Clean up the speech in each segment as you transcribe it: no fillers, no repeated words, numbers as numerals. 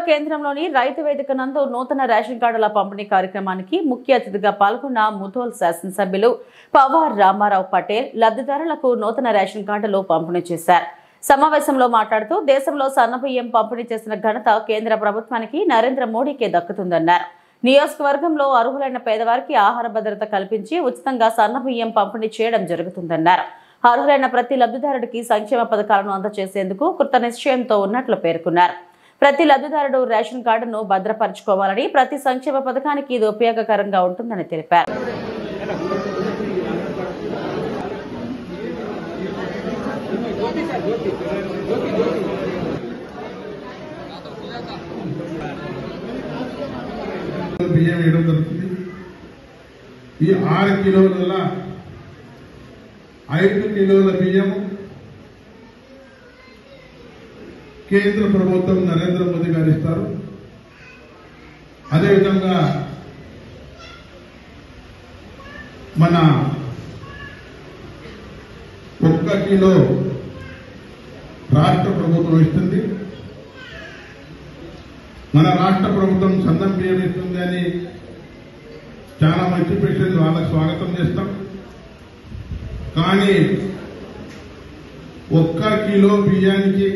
కేంద్రంలోని రైతు వేదిక నందు నూతన రేషన్ కార్డుల పంపిణీ కార్యక్రమానికి ముఖ్య అతిథిగా పాల్గొన్న ముధోల్ శాసనసభ్యులు పవార్ రామారావు పటేల్ లబ్ధిదారులకు నూతన రేషన్ కార్డులు పంపిణీ చేశారు. సమావేశంలో మాట్లాడుతూ దేశంలో సన్నబియ్యం పంపిణీ చేసిన ఘనత కేంద్ర ప్రభుత్వానికి నరేంద్ర మోడీకే దక్కుతుందన్నారు. నియోజకవర్గంలో అర్హులైన పేదవారికి ఆహార భద్రత కల్పించి ఉచితంగా సన్నబియ్యం పంపిణీ చేయడం జరుగుతుందన్నారు. అర్హులైన ప్రతి లబ్ధిదారుడికి సంక్షేమ పథకాలను అందజేసేందుకు కృత నిశ్చయంతో ఉన్నట్లు పేర్కొన్నారు. ప్రతి లబ్ధిదారుడు రేషన్ కార్డును భద్రపరచుకోవాలని, ప్రతి సంక్షేమ పథకానికి ఇది ఉపయోగకరంగా ఉంటుందని తెలిపారు. బియ్యం వేయడం జరుగుతుంది. ఈ 6 కిలోల 5 కిలోల బియ్యం కేంద్ర ప్రభుత్వం నరేంద్ర మోదీ గారు ఇస్తారు. అదేవిధంగా మన 1 కిలో రాష్ట్ర ప్రభుత్వం ఇస్తుంది. మన రాష్ట్ర ప్రభుత్వం సన్నం బియ్యం ఇస్తుంది అని చాలా మంచి పేషెంట్ వాళ్ళకి స్వాగతం చేస్తాం. కానీ 1 కిలో బియ్యానికి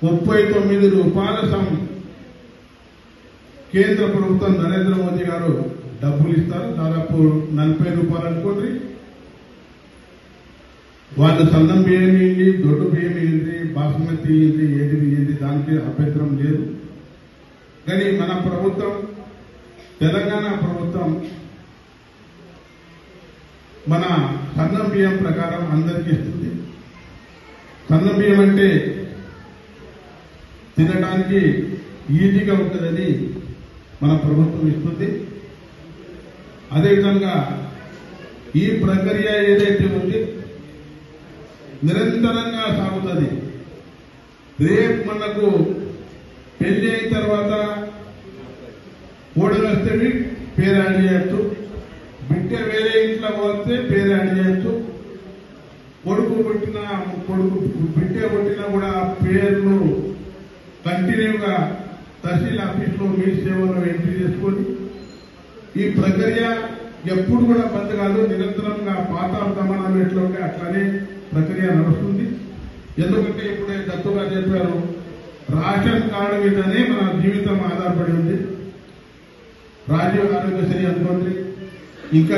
39 రూపాయల కేంద్ర ప్రభుత్వం నరేంద్ర మోదీ గారు డబ్బులు ఇస్తారు. దాదాపు 40 రూపాయలు అనుకోండి. వాళ్ళు సన్నం బియ్యం ఇయ్యండి, దొడ్డు బియ్యం ఇయ్యండి, బాస్మతి ఇయ్యండి, ఏది ఇయ్యండి, దానికి అభ్యంతరం లేదు. కానీ మన ప్రభుత్వం, తెలంగాణ ప్రభుత్వం మన సన్నం బియ్యం ప్రకారం అందరికీ ఇస్తుంది. సన్నం బియ్యం అంటే తినడానికి ఈజీగా ఉంటుందని మన ప్రభుత్వం ఇస్తుంది. అదేవిధంగా ఈ ప్రక్రియ ఏదైతే ఉంది నిరంతరంగా సాగుతుంది. రేపు మనకు పెళ్లి అయిన తర్వాత కోడలు వస్తే పేరు యాడ్ చేయొచ్చు, బిడ్డ వేరే ఇంట్లో పోతే పేరు యాడ్ చేయొచ్చు, బిడ్డ పుట్టినా కూడా పేర్లు కంటిన్యూగా తహసీల్ ఆఫీస్ లో మీ సేవలో ఎంట్రీ చేసుకొని ఈ ప్రక్రియ ఎప్పుడు కూడా బంద్ కాదు. నిరంతరంగా పాత ప్రమాణాలు ఎట్లా ఉంటే అట్లానే ప్రక్రియ నడుస్తుంది. ఎందుకంటే ఇప్పుడే దత్తుగా చెప్పారు, రేషన్ కార్డు మీదనే మన జీవితం ఆధారపడి ఉంది. రాజీవ్ ఆరోగ్యశ్రీ అనుకోండి, ఇంకా